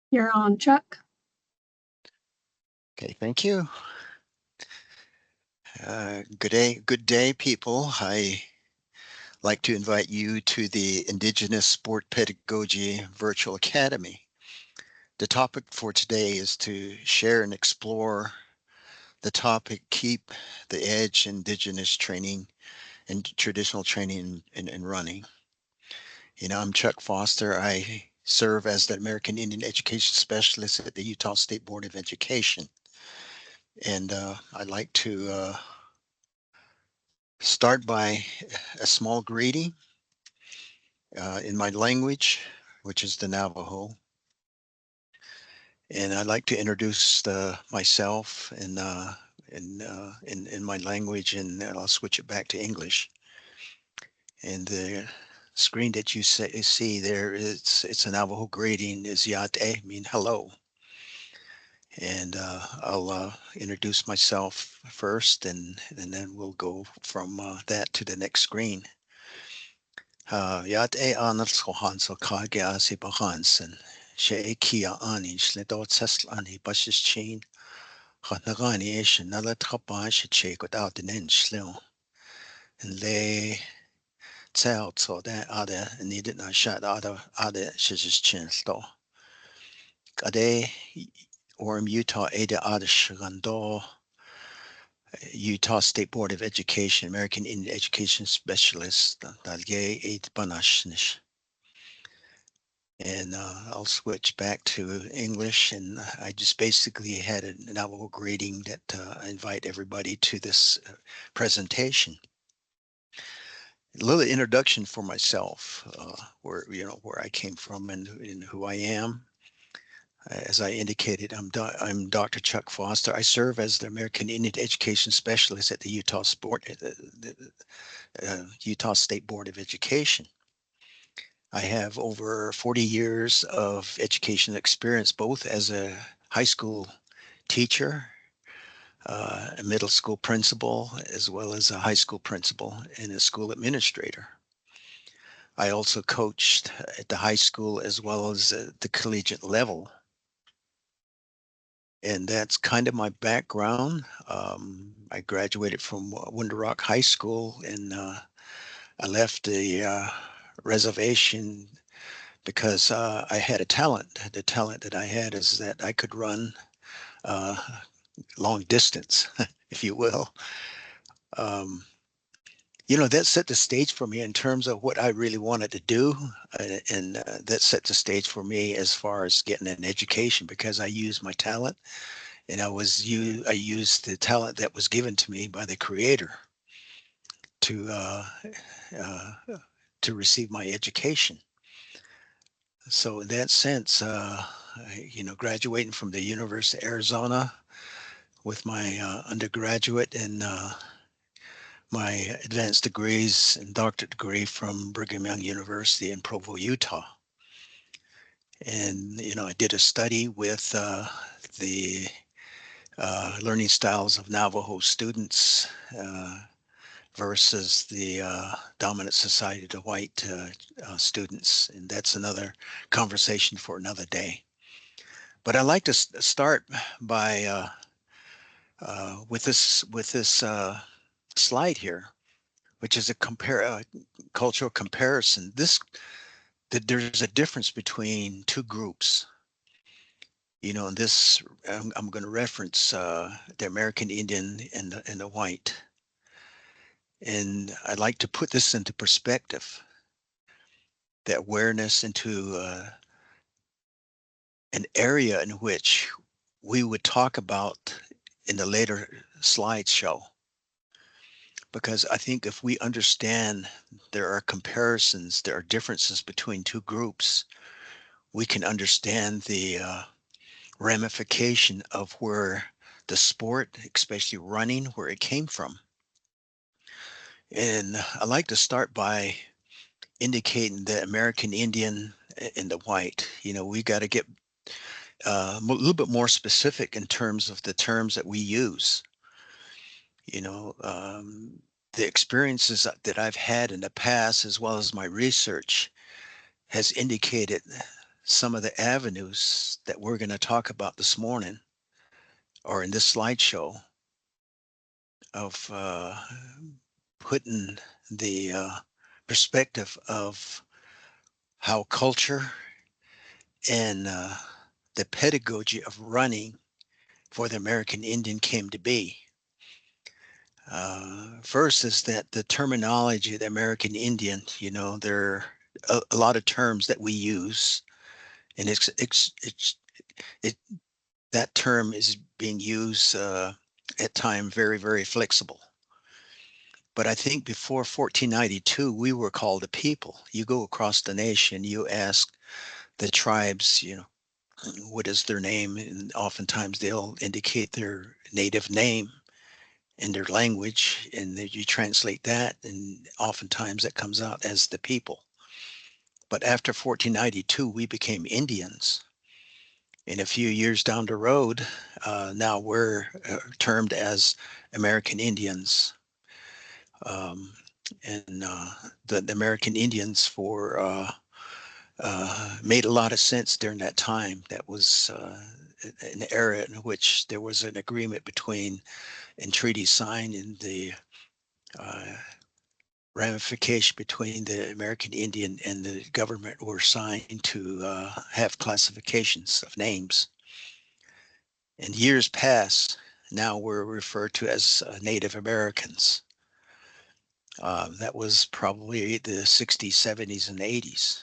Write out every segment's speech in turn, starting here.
You're on, Chuck. Okay, thank you. Good day, people. I like to invite you to the Indigenous Sport Pedagogy Virtual Academy. The topic for today is to share and explore the topic Keep the Edge Indigenous Training and Traditional Training in Running. I'm Chuck Foster. I serve as the American Indian Education Specialist at the Utah State Board of Education. And I'd like to start by a small greeting in my language, which is the Navajo. And I'd like to introduce myself in my language, and then I'll switch it back to English. And the screen that you see there, it's a Navajo greeting, is Yate, mean hello. And I'll introduce myself first, and then we'll go from that to the next screen. Yat e anel sohan so kage asi bahansen. She e kia ani slido tesla ani bashes chain. Nagani ish nala trapa she che got out in en slil. And lay tell so that other needed not shut other shes chin sto. Kade Orm Utah Ada Ada Shigando Utah State Board of Education, American Indian Education Specialist, Dalye Aid Banashnish. And I'll switch back to English. And I just basically had a Navajo greeting that I invite everybody to this presentation. A little introduction for myself, where I came from and who I am. As I indicated, I'm Dr. Chuck Foster. I serve as the American Indian Education Specialist at the Utah State Board of Education. I have over 40 years of education experience, both as a high school teacher, a middle school principal, as well as a high school principal and a school administrator. I also coached at the high school as well as the collegiate level. And that's kind of my background. I graduated from Winter Rock High School, and I left the reservation because I had a talent. The talent that I had is that I could run uh, long distance, if you will. Um, that set the stage for me in terms of what I really wanted to do, and that set the stage for me as far as getting an education because I used my talent, and I used the talent that was given to me by the Creator to uh, to receive my education. So in that sense, graduating from the University of Arizona with my undergraduate and my advanced degrees and doctorate degree from Brigham Young University in Provo, Utah. And, I did a study with the learning styles of Navajo students versus the dominant society of the white students. And that's another conversation for another day. But I like to start by with this slide here, which is a cultural comparison. That there's a difference between two groups. This I'm going to reference the American Indian and the white, and I'd like to put this into perspective. That awareness into an area in which we would talk about in the later slideshow. Because I think if we understand there are comparisons, there are differences between two groups, we can understand the ramification of where the sport, especially running, where it came from. And I like to start by indicating the American Indian and the white. We got to get a little bit more specific in terms of the terms that we use. You know, um, the experiences that I've had in the past, as well as my research, has indicated some of the avenues that we're going to talk about this morning or in this slideshow of putting the perspective of how culture and the pedagogy of running for the American Indian came to be. First is that the terminology of the American Indian, there are a lot of terms that we use, and it that term is being used at time very, very flexible. But I think before 1492, we were called a people. You go across the nation, you ask the tribes, what is their name? And oftentimes they'll indicate their native name in their language, and then you translate that, and oftentimes that comes out as the people. But after 1492, we became Indians. And a few years down the road, now we're termed as American Indians. Um, and the American Indians made a lot of sense during that time. That was an era in which there was an agreement between and treaty signed in the uh, ramification between the American Indian and the government were signed to have classifications of names. And years pass, now we're referred to as Native Americans. That was probably the 60s, 70s, and 80s.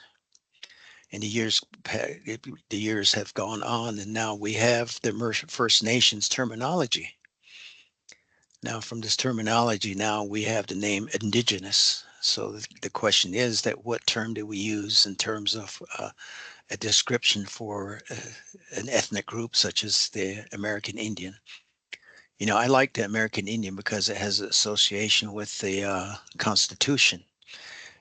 And the years have gone on, and now we have the First Nations terminology. Now, from this terminology, now we have the name Indigenous. So the question is that what term do we use in terms of a description for an ethnic group such as the American Indian? I like the American Indian because it has an association with the Constitution.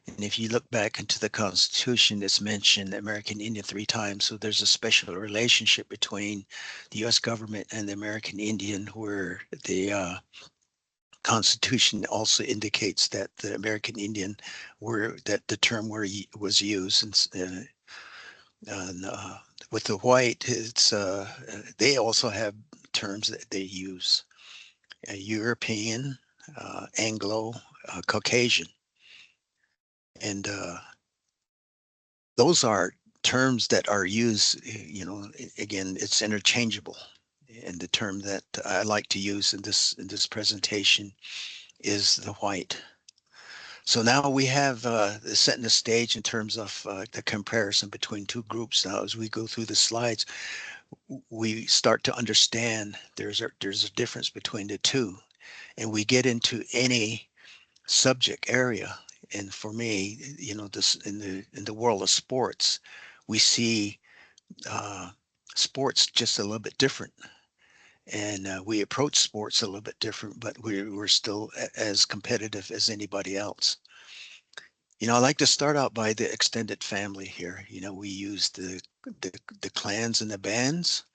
And if you look back into the Constitution, it's mentioned American Indian 3 times. So there's a special relationship between the U.S. government and the American Indian, where the Constitution also indicates that the American Indian that the term was used. And with the white, it's they also have terms that they use: European, Anglo, Caucasian, and those are terms that are used. Again, it's interchangeable. And the term that I like to use in this presentation is the white. So now we have setting the stage in terms of the comparison between two groups. Now, as we go through the slides, we start to understand there's a difference between the two, and we get into any subject area. And for me, this in the world of sports, we see uh, sports just a little bit different, and we approach sports a little bit different, but we're still as competitive as anybody else. I like to start out by the extended family here. We use the clans and the bands,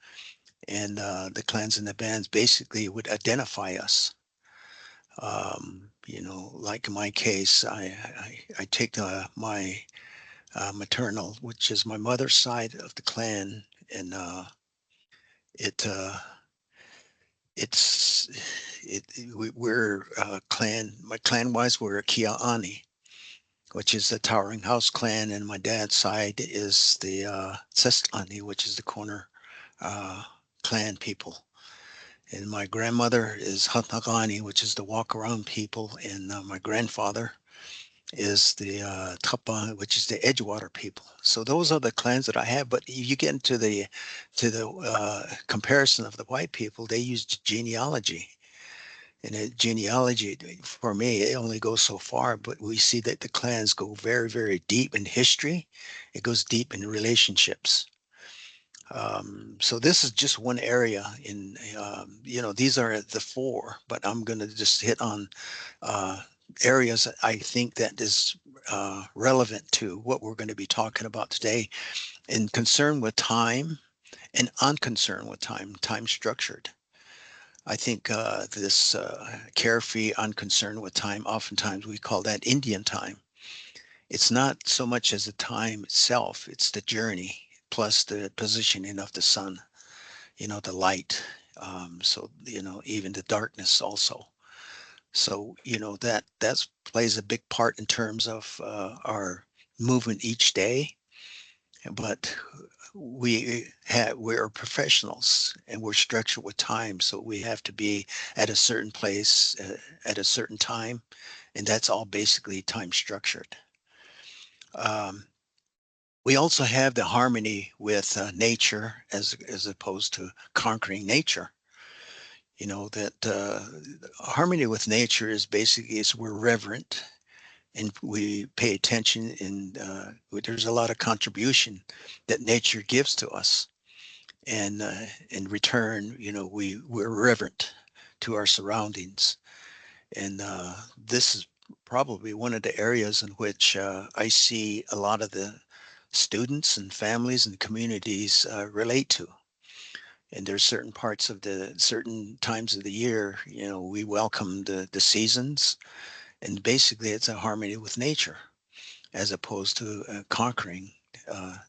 and the clans and the bands basically would identify us. Like in my case, I take my maternal, which is my mother's side of the clan, and it it's it we're my clan wise we're a Kia'ani, which is the Towering House clan, and my dad's side is the Seslani, which is the corner uh, clan people. And my grandmother is Hatagani, which is the walk around people, and my grandfather is the Tapa, which is the Edgewater people. So those are the clans that I have. But if you get into the comparison of the white people, they use genealogy. And genealogy, for me, it only goes so far, but we see that the clans go very, very deep in history. It goes deep in relationships. So this is just one area these are the four, but I'm going to just hit on areas that I think that is relevant to what we're going to be talking about today, in concern with time and unconcerned with time structured. I think this carefree, unconcerned with time, oftentimes we call that Indian time. It's not so much as the time itself, it's the journey. plus the positioning of the sun, the light. So, even the darkness also. So, that plays a big part in terms of our movement each day. But we're professionals and we're structured with time, so we have to be at a certain place at a certain time, and that's all basically time structured. Um, we also have the harmony with nature as opposed to conquering nature. That harmony with nature is basically is we're reverent and we pay attention, and there's a lot of contribution that nature gives to us, and in return, we're reverent to our surroundings, and this is probably one of the areas in which I see a lot of the students and families and communities relate to. And there's certain parts of the certain times of the year, we welcome the seasons, and basically it's a harmony with nature as opposed to conquering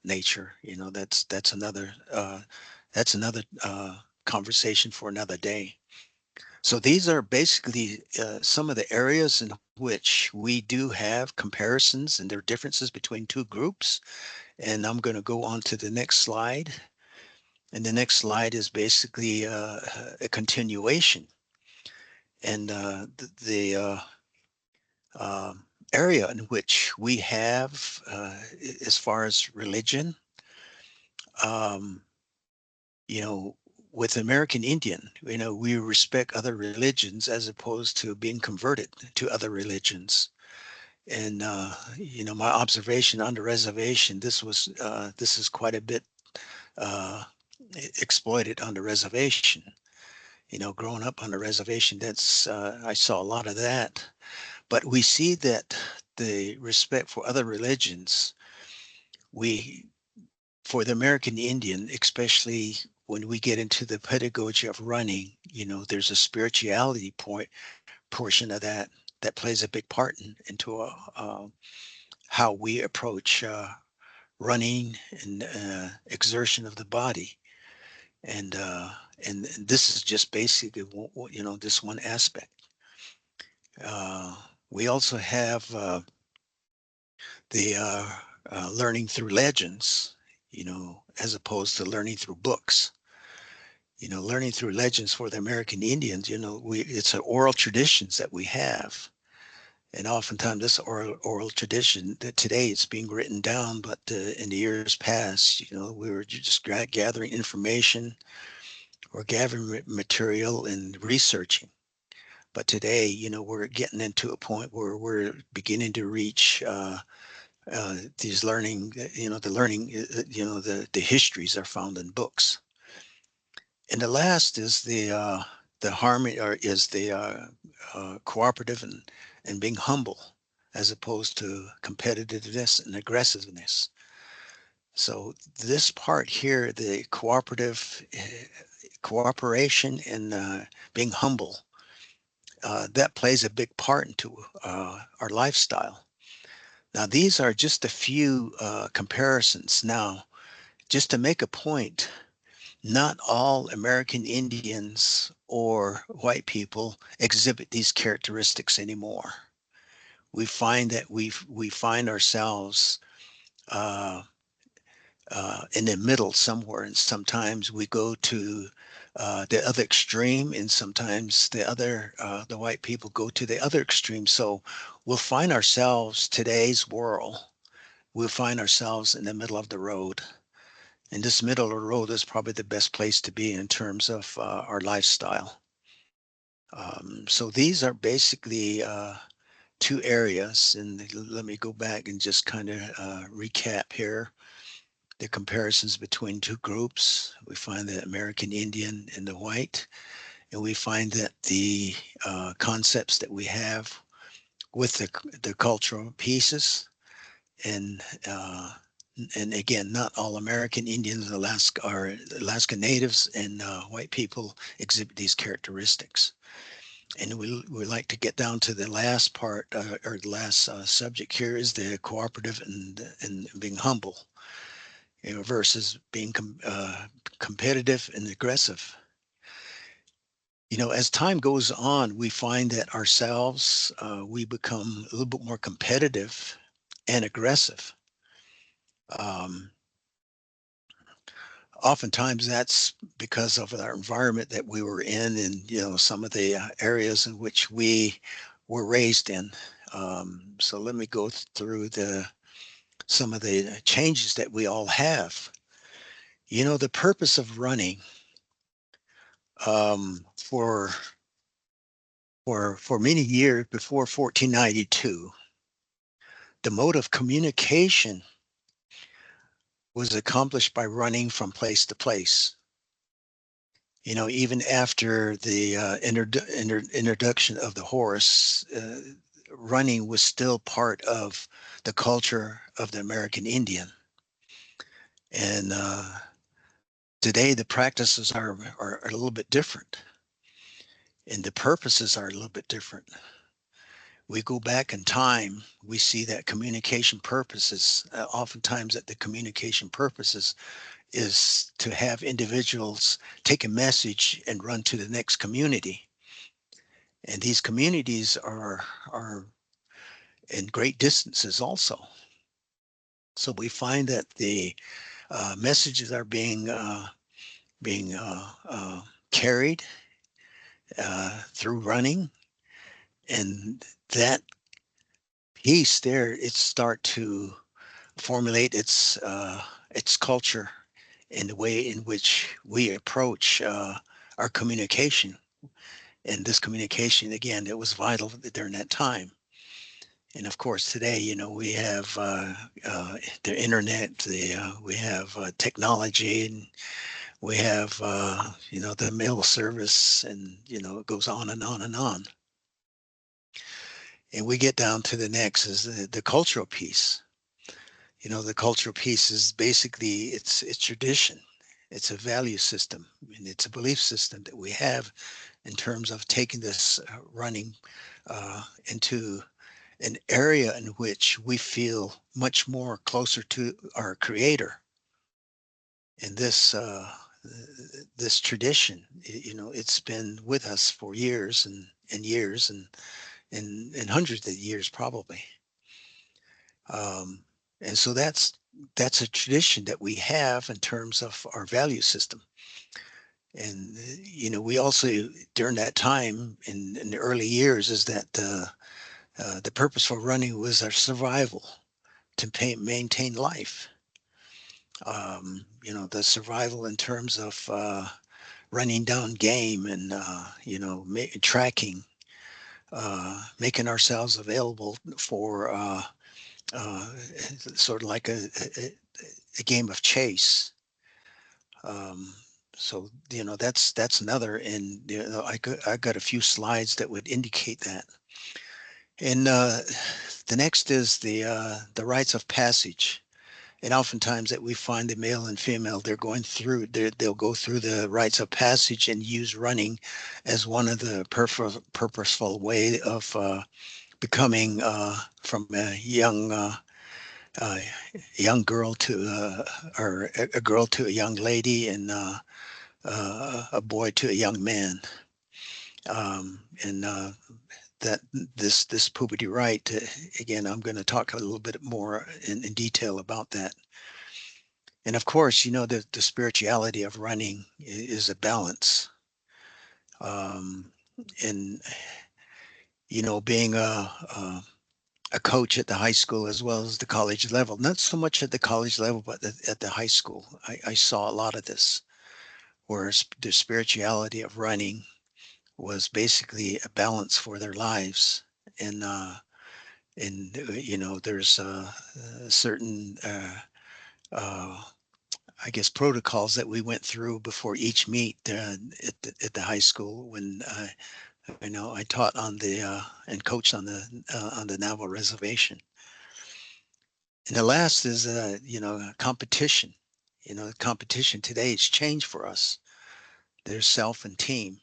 nature. That's another conversation for another day. So these are basically some of the areas in which we do have comparisons and there are differences between two groups. And I'm going to go on to the next slide. And the next slide is basically a continuation. And the area in which we have, as far as religion, um, you know, with American Indian, we respect other religions as opposed to being converted to other religions. And my observation on the reservation, this is quite a bit uh, exploited on the reservation. Growing up on the reservation, that's I saw a lot of that. But we see that the respect for other religions, we for the American Indian, especially when we get into the pedagogy of running, there's a spirituality portion of that plays a big part into how we approach running and exertion of the body. And this is just basically this one aspect. Uh, we also have the learning through legends, as opposed to learning through books. Learning through legends for the American Indians, it's an oral traditions that we have. And oftentimes this oral tradition that today it's being written down, but in the years past, we were just gathering information or gathering material and researching. But today, we're getting into a point where we're beginning to reach these learning, the learning, the histories are found in books. And the last is the harmony, or is the cooperative and being humble, as opposed to competitiveness and aggressiveness. So this part here, the cooperation and being humble, that plays a big part into our lifestyle. Now, these are just a few comparisons. Now, just to make a point, not all American Indians or white people exhibit these characteristics anymore. We find that we find ourselves uh, in the middle somewhere, and sometimes we go to the other extreme, and sometimes the white people go to the other extreme. So we'll find ourselves today's world. We'll find ourselves in the middle of the road. And this middle of the road is probably the best place to be in terms of our lifestyle. So these are basically two areas. And let me go back and just kind of recap here the comparisons between two groups. We find the American Indian and the white, and we find that the concepts that we have with the cultural pieces, and again, not all American Indians, Alaska, or Alaska Natives and white people exhibit these characteristics. And we like to get down to the last part, or the last subject here is the cooperative and being humble. versus being competitive and aggressive. As time goes on, we find that ourselves, we become a little bit more competitive and aggressive. Um, Oftentimes that's because of our environment that we were in, and some of the areas in which we were raised in. So let me go through the some of the changes that we all have. The purpose of running, for many years before 1492, the mode of communication was accomplished by running from place to place. Even after the introduction of the horse, running was still part of the culture of the American Indian. And today, the practices are a little bit different, and the purposes are a little bit different. We go back in time, we see that communication purposes, oftentimes that the communication purposes is to have individuals take a message and run to the next community. And these communities are in great distances also. So we find that the messages are being carried through running, and that piece there, it start to formulate its culture in the way in which we approach our communication. And this communication, again, it was vital during that time. And of course, today, we have the internet, we have technology, and we have the mail service, and it goes on and on and on. And we get down to the next is the cultural piece. The cultural piece is basically it's tradition, it's a value system, and it's a belief system that we have in terms of taking this running into an area in which we feel much more closer to our creator. And this tradition, it's been with us for years and years, and hundreds of years probably. um, and so that's a tradition that we have in terms of our value system. And we also, during that time in the early years, is that the purpose for running was our survival, to maintain life. The survival in terms of running down game, and tracking, making ourselves available for uh, sort of like a game of chase. Um, so that's another, and I got a few slides that would indicate that. And the next is the rites of passage. And oftentimes that we find the male and female, they'll go through the rites of passage and use running as one of the purposeful way of becoming from uh, young girl to or a girl to a young lady, and a boy to a young man. And that this puberty rite, again, I'm going to talk a little bit more in detail about that. And of course, the spirituality of running is a balance. Um, and being a coach at the high school as well as the college level, not so much at the college level, but at the high school, I saw a lot of this, where the spirituality of running was basically a balance for their lives. And there's certain uh, I guess protocols that we went through before each meet at the high school, when I taught on the and coached on the Navajo reservation. And the last is competition. Competition today has changed for us. There's self and team.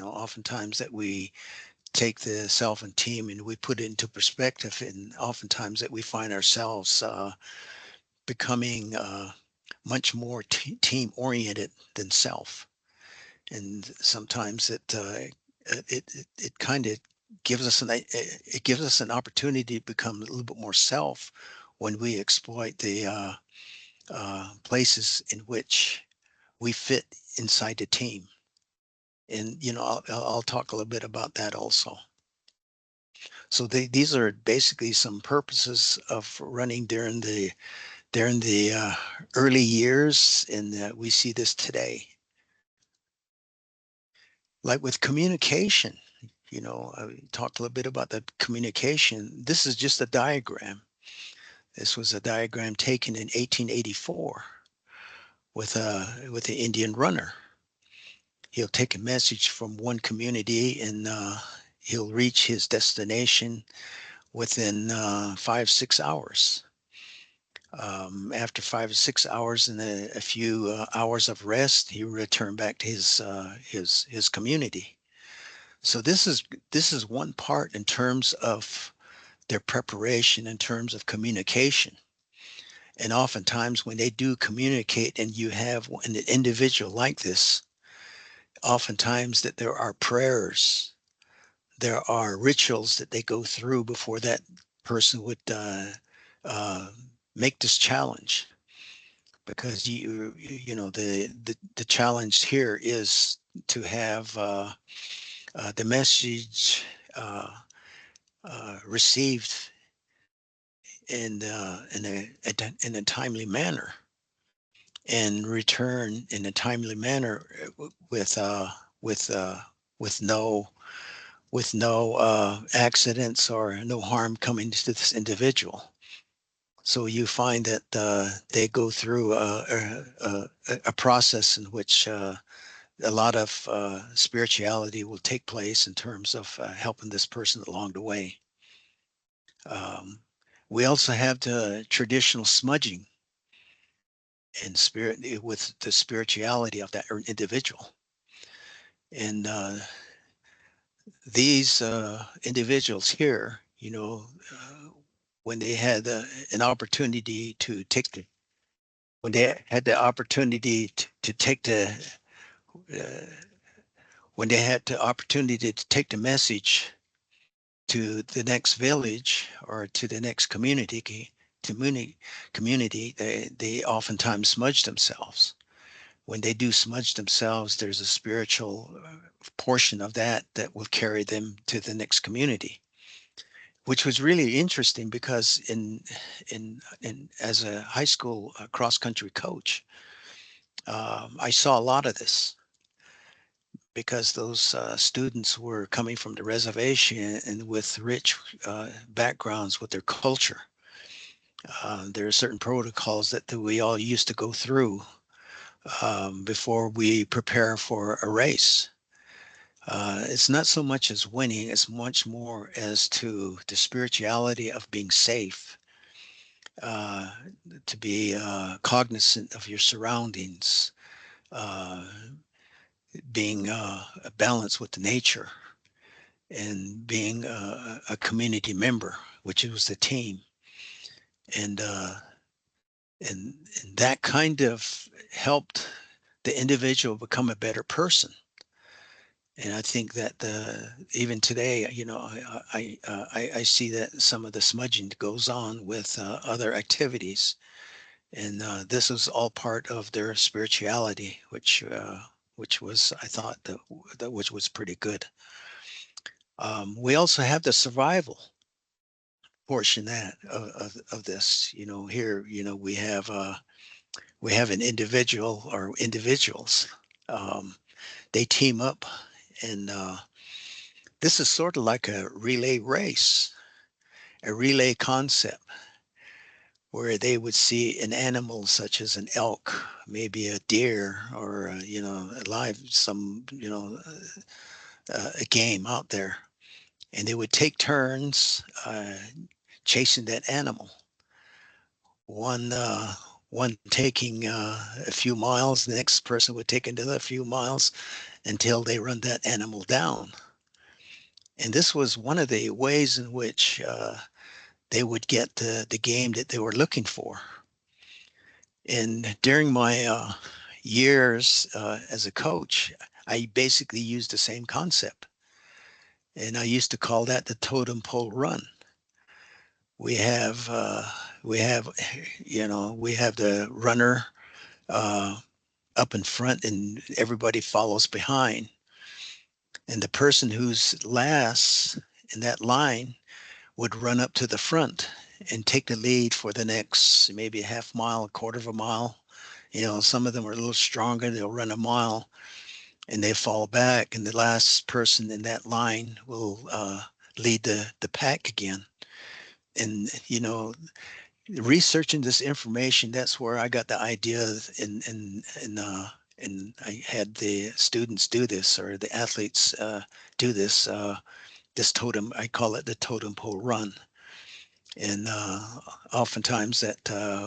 Oftentimes that we take the self and team and we put it into perspective, and oftentimes that we find ourselves becoming much more team oriented than self. And sometimes it kind of gives us it gives us an opportunity to become a little bit more self when we exploit the places in which we fit inside the team. And I'll talk a little bit about that also. So these are basically some purposes of running during the early years, and we see this today. Like with communication, I talked a little bit about the communication. This is just a diagram. This was a diagram taken in 1884 with the Indian runner. He'll take a message from one community, and he'll reach his destination within 5 6 hours. After 5 or 6 hours and a few hours of rest, he returned back to his community. So this is one part in terms of their preparation, in terms of communication. And oftentimes when they do communicate and you have an individual like this, oftentimes that there are prayers, there are rituals that they go through before that person would uh, make this challenge. Because the challenge here is to have the message received in a timely manner, and return in a timely manner with with uh, with no accidents or no harm coming to this individual. So you find that they go through a process in which a lot of spirituality will take place in terms of helping this person along the way. Um, we also have the traditional smudging and spirit with the spirituality of that individual. And these individuals here, when they had an opportunity to take the when they had the opportunity to take uh, when they had the opportunity to take the message to the next village or to the next community, community, they oftentimes smudge themselves. When they do smudge themselves, there's a spiritual portion of that will carry them to the next community, which was really interesting because in as a high school cross country coach, I saw a lot of this because those students were coming from the reservation and with rich backgrounds with their culture. There are certain protocols that we all used to go through before we prepare for a race. It's not so much as winning, it's much more as to the spirituality of being safe, uh, to be cognizant of your surroundings, uh, being balanced with the nature, and being a community member, which was the team. And, uh, and that kind of helped the individual become a better person. And I think that even today, I see that some of the smudging goes on with other activities, and this is all part of their spirituality, which was I thought that which was pretty good. We also have the survival portion that of this. Here, we have an individual or individuals. Um, they team up, and this is sort of like a relay race, a relay concept, where they would see an animal such as an elk, maybe a deer, or a live some a game out there, and they would take turns chasing that animal. One one taking a few miles, the next person would take another few miles until they run that animal down. And this was one of the ways in which they would get the game that they were looking for. And during my years as a coach, I basically used the same concept. And I used to call that the totem pole run. We have, we have, we have the runner uh, up in front and everybody follows behind. And the person who's last in that line would run up to the front and take the lead for the next maybe a half mile, a quarter of a mile. Some of them are a little stronger. They'll run a mile and they fall back, and the last person in that line will lead the pack again. And researching this information, that's where I got the idea, and I had the students do this, or the athletes do this. This totem, I call it the totem pole run. And oftentimes that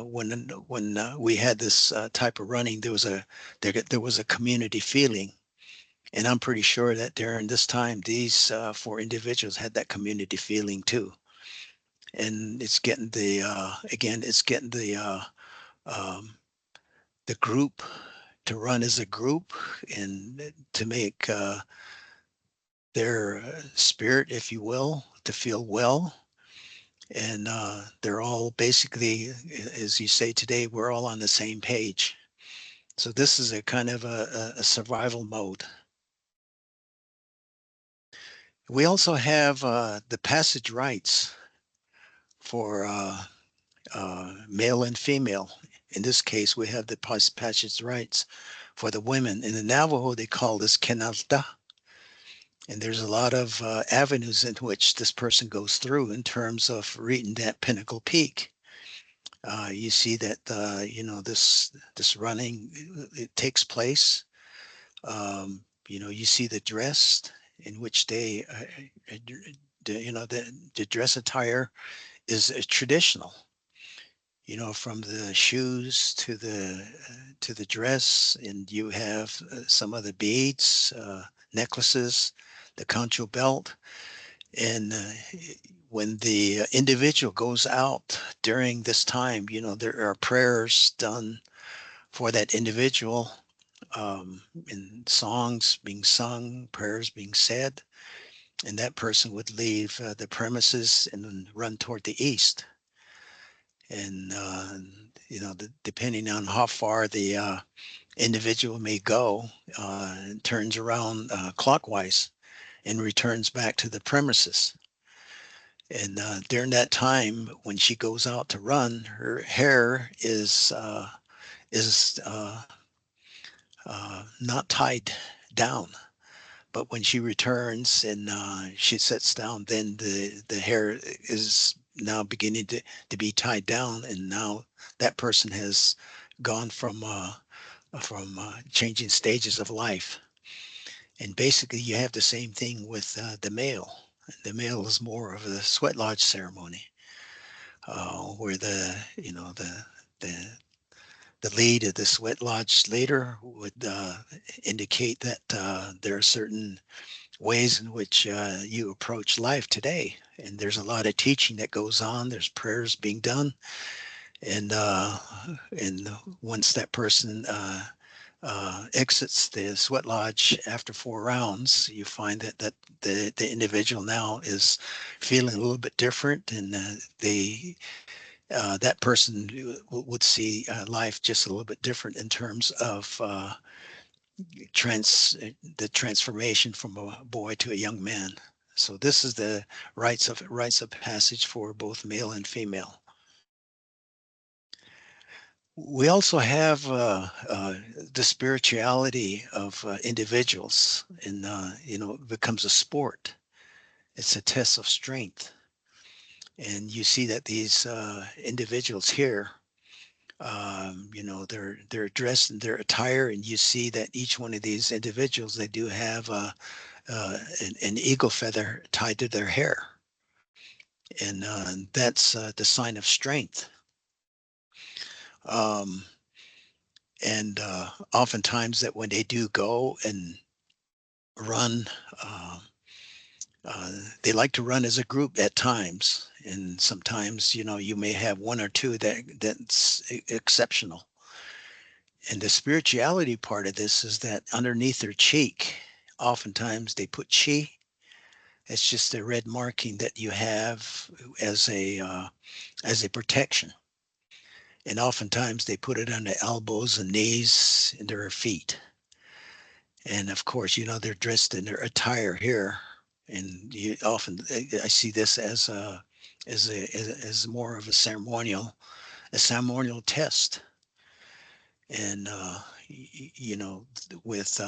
when we had this type of running, there was a community feeling, and I'm pretty sure that during this time, these four individuals had that community feeling too. And it's getting the again, it's getting um, the group to run as a group and to make their spirit, if you will, to feel well. And they're all basically, as you say today, we're all on the same page. So this is a kind of a survival mode. We also have the passage rights for male and female. In this case, we have the passage rights for the women. In the Navajo, they call this kenalta. And there's a lot of avenues in which this person goes through in terms of reaching that pinnacle peak. You see that this running, it takes place. You see the dress in which they the dress attire is traditional. From the shoes to the dress, and you have some of the beads, necklaces, the concho belt. And when the individual goes out during this time, there are prayers done for that individual, and songs being sung, prayers being said, and that person would leave the premises and run toward the east. And depending on how far the individual may go, turns around clockwise and returns back to the premises. And during that time, when she goes out to run, her hair is not tied down. But when she returns and she sits down, then the hair is now beginning to be tied down, and now that person has gone from changing stages of life. And basically, you have the same thing with the male. The male is more of a sweat lodge ceremony, where the the lead of the sweat lodge leader would indicate that there are certain ways in which you approach life today. And there's a lot of teaching that goes on. There's prayers being done, and once that person exits the sweat lodge after 4 rounds, you find that the individual now is feeling a little bit different, and they that person would see life just a little bit different in terms of trans the transformation from a boy to a young man. So this is the rites of passage for both male and female. We also have the spirituality of individuals, and it becomes a sport. It's a test of strength, and you see that these individuals here, they're dressed in their attire, and you see that each one of these individuals, they do have an eagle feather tied to their hair, and that's the sign of strength. Um, and oftentimes that when they do go and run, uh, they like to run as a group at times, and sometimes you may have one or two that's exceptional. And the spirituality part of this is that underneath their cheek, oftentimes they put chi. It's just a red marking that you have as a protection. And oftentimes they put it on the elbows and knees and their feet. And of course, they're dressed in their attire here, and you often I see this as more of a ceremonial test. And with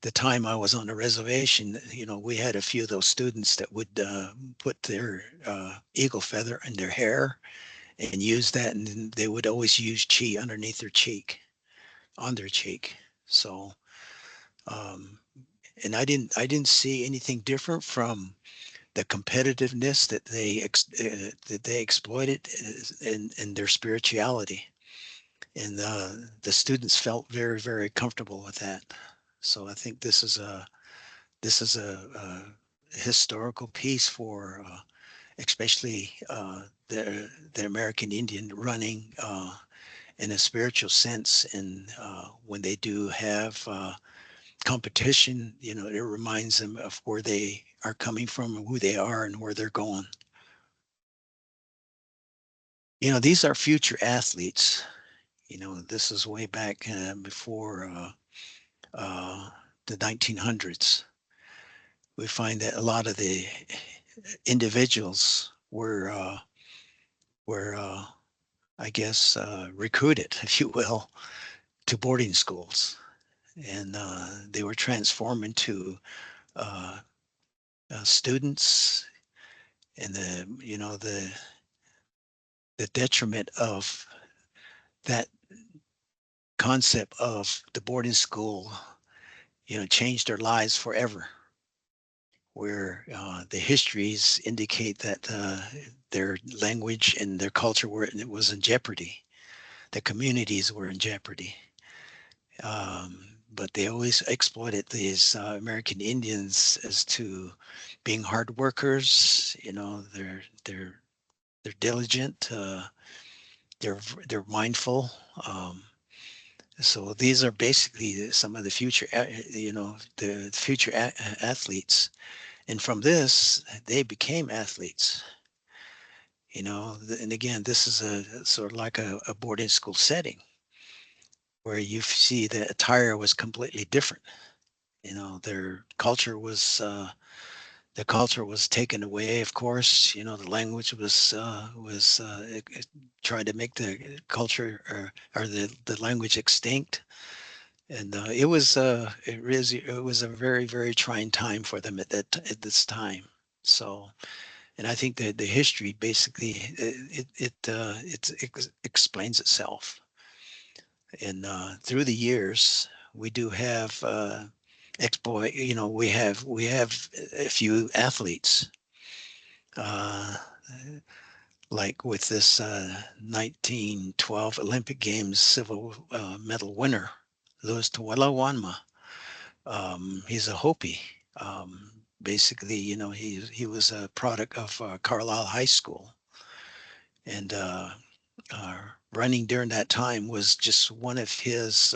the time I was on the reservation, we had a few of those students that would put their eagle feather in their hair and use that, and then they would always use chi underneath their cheek, on their cheek. So, um, and I didn't see anything different from the competitiveness that they exploited in their spirituality, and the students felt very, very comfortable with that. So I think this is a historical piece for especially the American Indian running in a spiritual sense, and when they do have competition, it reminds them of where they are coming from and who they are and where they're going. These are future athletes. This is way back before the 1900s. We find that a lot of the individuals were I guess, recruited, if you will, to boarding schools, and they were transformed into uh, students, and the detriment of that concept of the boarding school, changed their lives forever. Where the histories indicate that their language and their culture was in jeopardy. The communities were in jeopardy. But they always exploited these American Indians as to being hard workers. They're diligent. They're mindful. Um, so these are basically some of the future, the future athletes. And from this, they became athletes. And again, this is a sort of like a boarding school setting where you see the attire was completely different. Their culture was taken away. Of course, the language was tried to make the culture or the language extinct, and it was a very, very trying time for them at this time. So, and I think that the history basically it explains itself, and through the years we do have exploit. We have a few athletes, uh, like with this 1912 Olympic Games silver medal winner, Louis Tualawanma. He's a Hopi. Basically, he was a product of Carlisle High School, and uh, running during that time was just one of his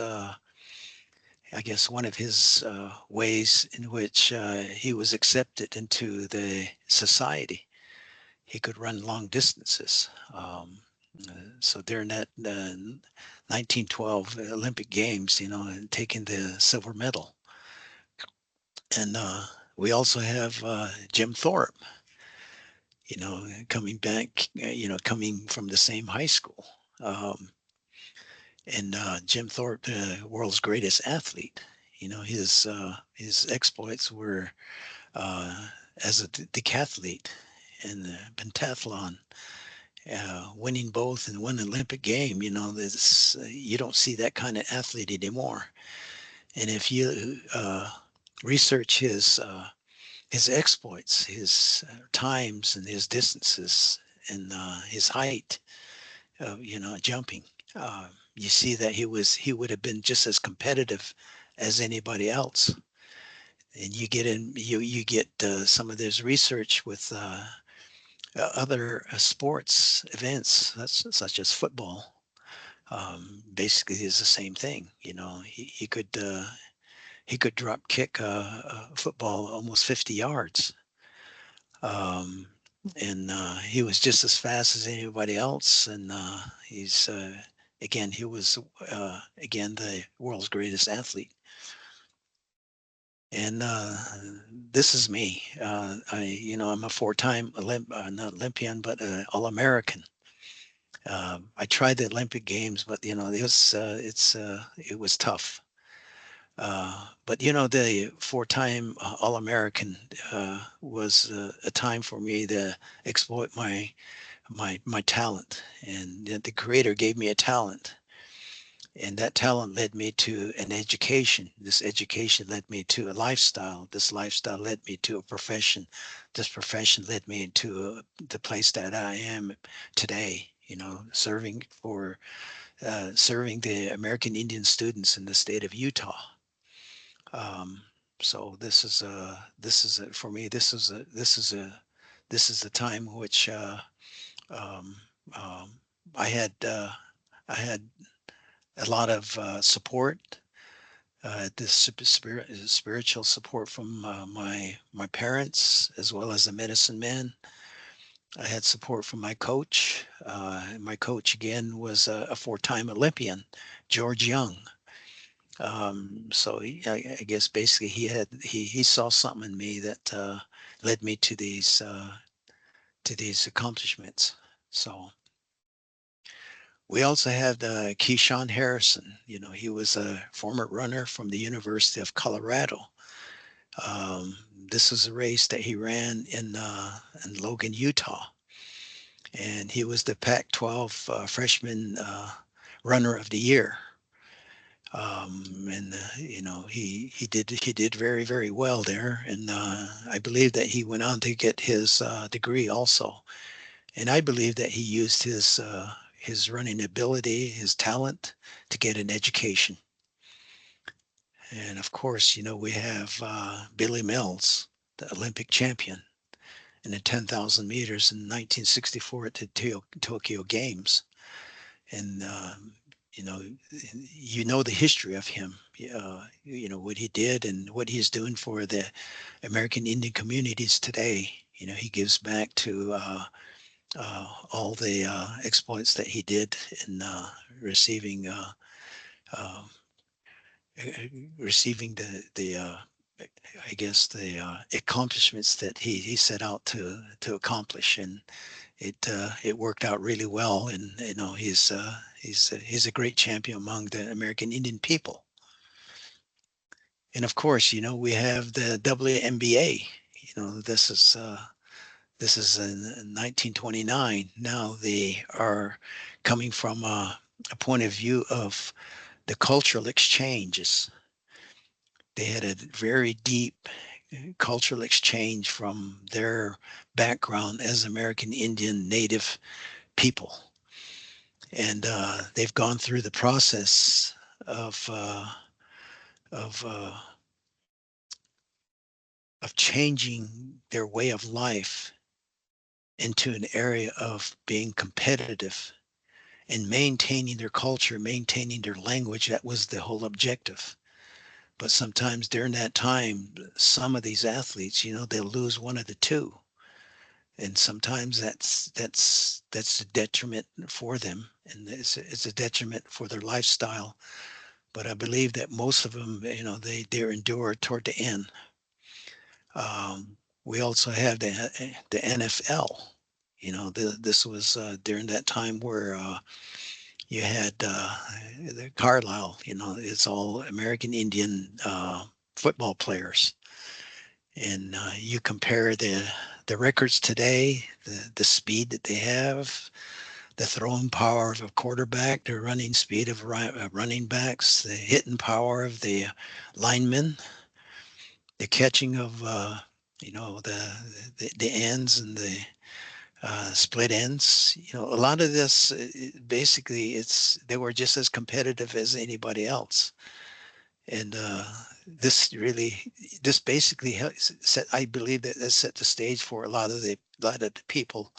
I guess one of his ways in which he was accepted into the society. He could run long distances. So during that 1912 Olympic Games, and taking the silver medal. And we also have Jim Thorpe, coming back, coming from the same high school. Um, and Jim Thorpe, the world's greatest athlete, his exploits were as a decathlete and the pentathlon, winning both in one Olympic game. This you don't see that kind of athlete anymore. And if you research his exploits, his times, and his distances, and his height, jumping, you see that he would have been just as competitive as anybody else. And you get some of this research with other sports events, such as football. basically is the same thing. He could drop kick a football almost 50 yards. Um, and he was just as fast as anybody else. And again, he was again the world's greatest athlete. And this is me. I'm a four-time not Olympian, but All-American. I tried the Olympic Games, but it was tough. But the four-time All-American was a time for me to exploit my talent, and the Creator gave me a talent, and that talent led me to an education. This education led me to a lifestyle. This lifestyle led me to a profession. This profession led me into the place that I am today. Serving the American Indian students in the state of Utah. Um, so for me. This is a time which um, um, I had I had a lot of support. This spiritual support from my parents, as well as the medicine man. I had support from my coach. My coach again was a four-time Olympian, George Young. I guess basically he saw something in me that led me to these accomplishments. So we also had Keyshawn Harrison. He was a former runner from the University of Colorado. This was a race that he ran in Logan, Utah, and he was the Pac-12 freshman runner of the year. And he did very, very well there, and I believe that he went on to get his degree also. And I believe that he used his running ability, his talent, to get an education. And of course, we have Billy Mills, the Olympic champion in the 10,000 meters in 1964 at the Tokyo Games. And the history of him. What he did and what he's doing for the American Indian communities today. He gives back to all the exploits that he did in receiving uh, receiving the I guess the accomplishments that he set out to accomplish, and it worked out really well. And he's a great champion among the American Indian people. And of course, we have the WNBA. This is in 1929. Now they are coming from a point of view of the cultural exchanges. They had a very deep cultural exchange from their background as American Indian Native people, and they've gone through the process of uh, of uh, of changing their way of life into an area of being competitive and maintaining their culture, maintaining their language. That was the whole objective. But sometimes during that time, some of these athletes, they'll lose one of the two. And sometimes that's a detriment for them, and it's a detriment for their lifestyle. But I believe that most of them, they endure toward the end. We also have the NFL. This was during that time where you had the Carlisle. It's all American Indian football players, and you compare the records today, the speed that they have, the throwing power of a quarterback, the running speed of running backs, the hitting power of the linemen, the catching of the ends and the split ends. A lot of this basically they were just as competitive as anybody else, and this basically set. I believe that set the stage for a lot of the people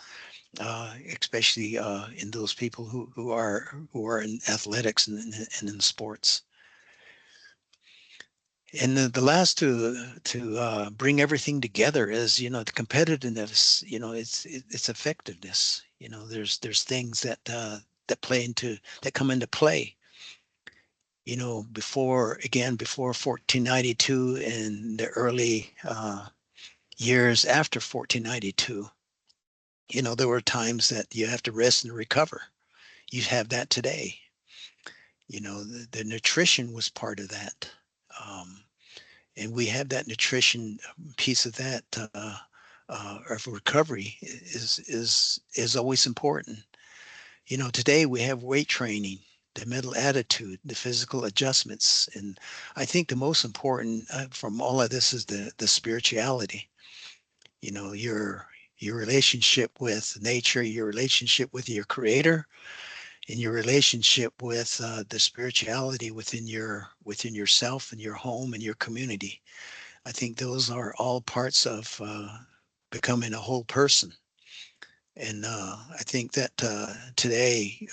especially in those people who are in athletics and in sports. And the last to bring everything together is, the competitiveness. It's effectiveness. There's things that come into play. Before 1492 and the early years after 1492, there were times that you have to rest and recover. You have that today. The nutrition was part of that. Um, and we have that nutrition piece of that of recovery is always important. Today we have weight training, the mental attitude, the physical adjustments, and I think the most important from all of this is the spirituality. Your relationship with nature, your relationship with your creator, and your relationship with the spirituality within yourself and your home and your community. I think those are all parts of becoming a whole person. And I think that today,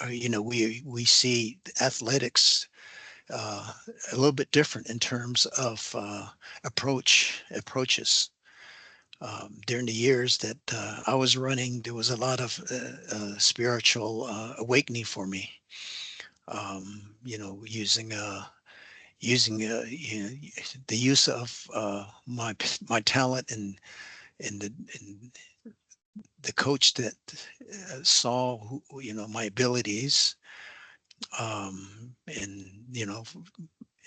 we see athletics a little bit different in terms of approaches. During the years that I was running, there was a lot of spiritual awakening for me. Using the use of my talent and the coach that saw my abilities, and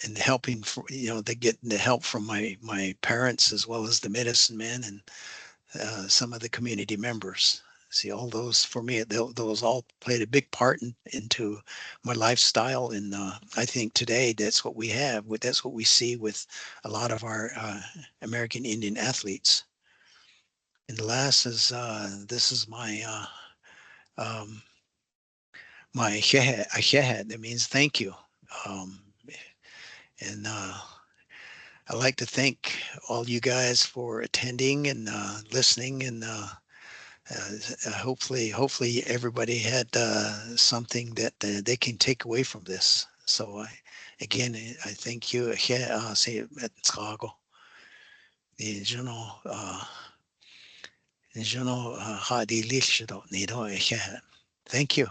and helping for they get the help from my parents as well as the medicine man and some of the community members. See, all those for me, those all played a big part into my lifestyle, and I think today that's what we have. That's what we see with a lot of our American Indian athletes. And the last is this is um, my shehed. That means thank you. Um, and I'd like to thank all you guys for attending and listening, and hopefully everybody had something that they can take away from this. So again, I thank you. Say at Chicago. The general, Thank you.